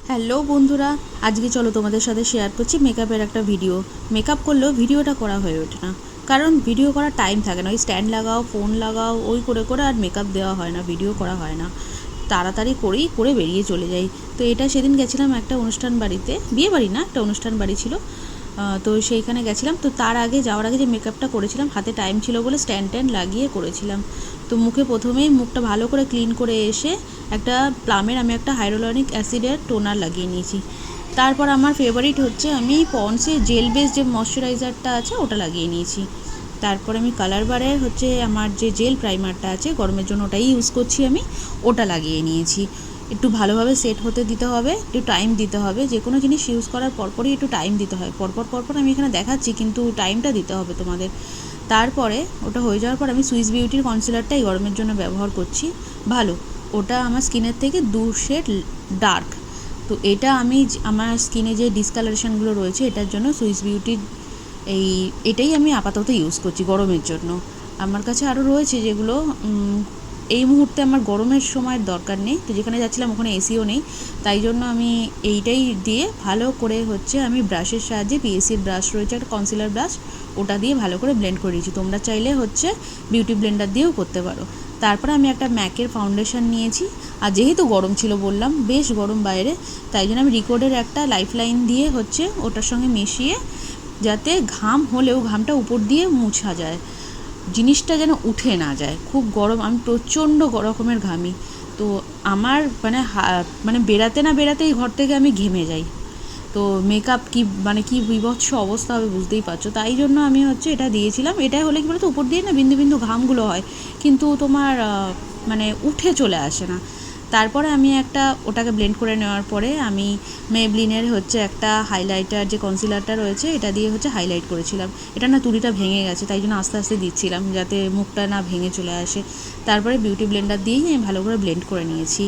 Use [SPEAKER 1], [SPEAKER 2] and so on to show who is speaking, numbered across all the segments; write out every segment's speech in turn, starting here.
[SPEAKER 1] Hello বন্ধুরা, আজকে চলো তোমাদের সাথে শেয়ার করছি মেকআপের একটা ভিডিও। মেকআপ করলেও ভিডিওটা করা হয়ে ওঠে না, কারণ ভিডিও করার টাইম থাকে না। ওই স্ট্যান্ড লাগাও, ফোন লাগাও, ওই করে করে আর মেকআপ দেওয়া হয় না, ভিডিও করা হয় না। তাড়াতাড়ি করে বেরিয়ে চলে যাই। তো এটা সেদিন গেছিলাম একটা অনুষ্ঠান বাড়িতে, বিয়ে বাড়ি না, একটা অনুষ্ঠান বাড়ি ছিল। তো সেইখানে গেছিলাম। তো তার আগে যাওয়ার আগে যে মেকআপটা করেছিলাম, হাতে টাইম ছিল বলে স্ট্যান্ড লাগিয়ে করেছিলাম। তো মুখে প্রথমেই মুখটা ভালো করে ক্লিন করে এসে একটা প্লামের আমি একটা হাইরোলনিক অ্যাসিডের টোনার লাগিয়ে নিয়েছি। তারপর আমার ফেভারিট হচ্ছে আমি পন্ডসের জেল বেস যে ময়শ্চারাইজারটা আছে ওটা লাগিয়ে নিয়েছি। তারপর আমি কালার বারের হচ্ছে আমার যে জেল প্রাইমারটা আছে গরমের জন্য, ওটাই ইউজ করছি আমি, ওটা লাগিয়ে নিয়েছি। একটু ভালোভাবে সেট হতে দিতে হবে, একটু টাইম দিতে হবে। যে কোনো জিনিস ইউজ করার পরপরই একটু টাইম দিতে হয়। পরপর আমি এখানে দেখাচ্ছি, কিন্তু টাইমটা দিতে হবে তোমাদের। তারপরে ওটা হয়ে যাওয়ার পর আমি সুইস বিউটির কনসিলারটা এই গরমের জন্য ব্যবহার করছি। ভালো, ওটা আমার স্কিনের থেকে 2 শেড ডার্ক। তো এটা আমি আমার স্কিনে যে ডিসকালারেশনগুলো রয়েছে এটার জন্য সুইস বিউটির এটাই আমি আপাতত ইউজ করছি গরমের জন্য। আমার কাছে আরও রয়েছে যেগুলো এই মুহূর্তে আমার গরমের সময় দরকার নেই। তো যেখানে যাচ্ছিলাম ওখানে এসিও নেই, তাই জন্য আমি এইটাই দিয়ে ভালো করে হচ্ছে আমি ব্রাশের সাহায্যে, পিএসির ব্রাশ রয়েছে একটা কনসিলার ব্রাশ, ওটা দিয়ে ভালো করে ব্লেন্ড করে দিয়েছি। তোমরা চাইলে হচ্ছে বিউটি ব্লেন্ডার দিয়েও করতে পারো। তারপরে আমি একটা ম্যাকের ফাউন্ডেশন নিয়েছি। আর যেহেতু গরম ছিল, বললাম বেশ গরম বাইরে, তাই জন্য আমি রিকোডের একটা লাইফ লাইন দিয়ে হচ্ছে ওটার সঙ্গে মিশিয়ে, যাতে ঘাম হলেও ঘামটা উপর দিয়ে মুছা যায়, জিনিসটা যেন উঠে না যায়। খুব গরম, আমি প্রচণ্ড রকমের ঘামি। তো আমার মানে বেরাতে না বেরাতেই ঘর থেকে আমি ঘেমে যাই। তো মেকআপ কি বিভৎস অবস্থা হবে বুঝতেই পারছো। তাই জন্য আমি হচ্ছে এটা দিয়েছিলাম। এটাই হলে কি বলতো, উপর দিয়ে না বিন্দু বিন্দু ঘামগুলো হয়, কিন্তু তোমার উঠে চলে আসে না। তারপরে আমি ওটাকে ব্লেন্ড করে নেওয়ার পরে আমি মেবলিনের হচ্ছে একটা হাইলাইটার যে কনসিলারটা রয়েছে এটা দিয়ে হচ্ছে হাইলাইট করেছিলাম। এটা না তুলিটা ভেঙে গেছে, তাই জন্য আস্তে আস্তে দিচ্ছিলাম যাতে মুখটা না ভেঙে চলে আসে। তারপরে বিউটি ব্লেন্ডার দিয়েই আমি ভালো করে ব্লেন্ড করে নিয়েছি।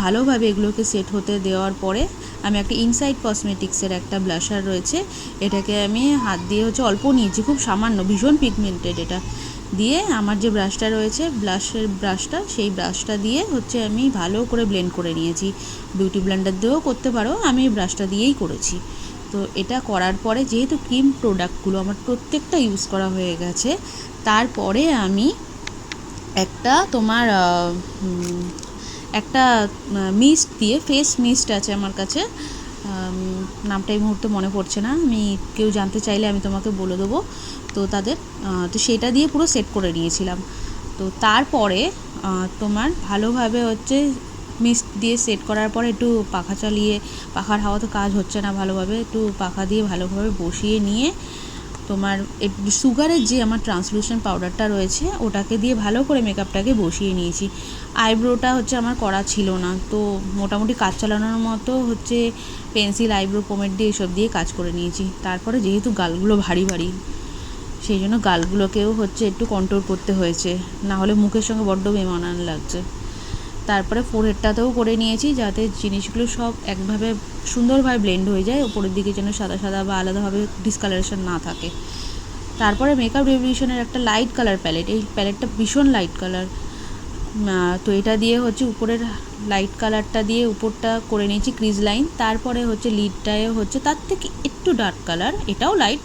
[SPEAKER 1] ভালোভাবে এগুলোকে সেট হতে দেওয়ার পরে আমি একটা ইনসাইড কসমেটিক্সের একটা ব্লাশার রয়েছে, এটাকে আমি হাত দিয়ে হচ্ছে অল্প নিয়েছি, খুব সামান্য, ভীষণ পিগমেন্টেড। এটা দিয়ে আমার যে ব্রাশটা রয়েছে, সেই ব্রাশটা দিয়ে হচ্ছে আমি ভালো করে ব্লেন্ড করে নিয়েছি। বিউটি ব্লেন্ডার দিয়েও করতে পারো, আমি ব্রাশটা দিয়েই করেছি। তো এটা করার পরে যেহেতু ক্রিম প্রোডাক্টগুলো আমার প্রত্যেকটা ইউজ করা হয়ে গেছে, তারপরে আমি একটা মিস্ট দিয়ে, ফেস মিস্ট আছে আমার কাছে, নামটা এই মুহূর্তে মনে পড়ছে না, আমি কেউ জানতে চাইলে আমি তোমাকে বলে দেবো। তো তো সেটা দিয়ে পুরো সেট করে নিয়েছিলাম। তো তারপরে তোমার ভালোভাবে হচ্ছে মিস্ট দিয়ে সেট করার পরে একটু পাখা চালিয়ে, পাখার হাওয়া তো কাজ হচ্ছে না ভালোভাবে, একটু পাখা দিয়ে ভালোভাবে বসিয়ে নিয়ে তোমার সুগারের যে আমার ট্রান্সলুশন পাউডারটা রয়েছে ওটাকে দিয়ে ভালো করে মেকআপটাকে বসিয়ে নিয়েছি। আইব্রোটা হচ্ছে আমার করা ছিল না, তো মোটামুটি কাজ চালানোর মতো হচ্ছে পেন্সিল, আইব্রো পোমেড দিয়ে এসব দিয়ে কাজ করে নিয়েছি। তারপরে যেহেতু গালগুলো ভারী ভারী, সেই জন্য গালগুলোকেও হচ্ছে একটু কন্ট্রোল করতে হয়েছে, না হলে মুখের সঙ্গে বড্ড বেমানান লাগছে। তারপরে ফোরহেডটাতেও করে নিয়েছি, যাতে জিনিসগুলো সব একভাবে সুন্দরভাবে ব্লেন্ড হয়ে যায়, ওপরের দিকে যেন সাদা সাদা বা আলাদাভাবে ডিসকালারেশন না থাকে। তারপরে মেকআপ রেভলিউশনের একটা লাইট কালার প্যালেট, এই প্যালেটটা ভীষণ লাইট কালার। তো এটা দিয়ে হচ্ছে উপরের লাইট কালারটা দিয়ে উপরটা করে নিয়েছি ক্রিজ লাইন। তারপরে হচ্ছে লিডটায় হচ্ছে তার থেকে একটু ডার্ক কালার, এটাও লাইট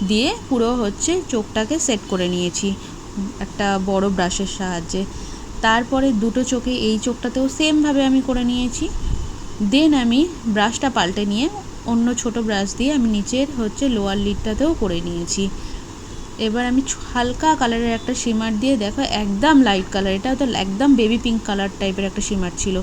[SPEAKER 1] দিয়ে পুরো হচ্ছে চোখটাকে সেট করে নিয়েছি একটা বড় ব্রাশের সাহায্যে। তারপরে দুটো চোখে, এই চোখটাতেও সেমভাবে আমি করে নিয়েছি। দেন আমি ব্রাশটা পাল্টে নিয়ে অন্য ছোট ব্রাশ দিয়ে আমি নিচের হচ্ছে লোয়ার লিডটাতেও করে নিয়েছি। এবার আমি হালকা কালারের একটা শিমার দিয়ে, দেখো একদম লাইট কালার, এটা তো একদম বেবি পিঙ্ক কালার টাইপের একটা শিমার ছিল,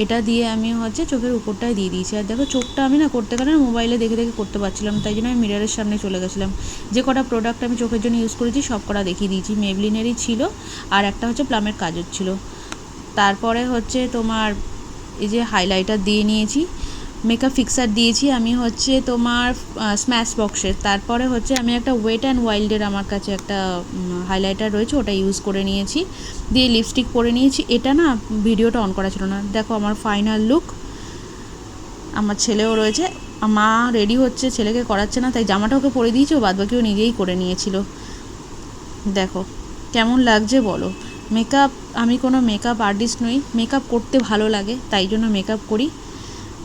[SPEAKER 1] এটা দিয়ে আমি হচ্ছে চোখের উপরটায় দিয়ে দিয়েছি। আর দেখো চোখটা আমি না করতে গেলে মোবাইলে দেখে দেখে করতে পারছিলাম, তাই জন্য আমি মিররের সামনে চলে গেছিলাম। যে কটা প্রোডাক্ট আমি চোখের জন্য ইউজ করেছি সব কটা দেখিয়ে দিয়েছি। মেবলিনেরই ছিল, আর একটা হচ্ছে প্লামের কাজল ছিল। তারপরে হচ্ছে তোমার এই যে হাইলাইটার দিয়ে নিয়েছি, মেকআপ ফিক্সার দিয়েছি আমি হচ্ছে তোমার স্ম্যাশ বক্সের। তারপরে হচ্ছে আমি একটা ওয়েট অ্যান্ড ওয়াইল্ডের আমার কাছে একটা হাইলাইটার রয়েছে, ওটা ইউজ করে নিয়েছি, দিয়ে লিপস্টিক পরে নিয়েছি। এটা না ভিডিওটা অন করা ছিল না। দেখো আমার ফাইনাল লুক। আমার ছেলেও রয়েছে, মা রেডি হচ্ছে, ছেলেকে করাচ্ছে না, তাই জামাটা ওকে পরে দিয়েছি, ও বাদবাকিও নিজেই করে নিয়েছিল। দেখো কেমন লাগছে বলো। আমি কোনো মেকআপ আর্টিস্ট নই, মেকআপ করতে ভালো লাগে তাই জন্য মেকআপ করি।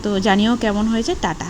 [SPEAKER 1] তো জানিও কেমন হয়েছে। টাটা।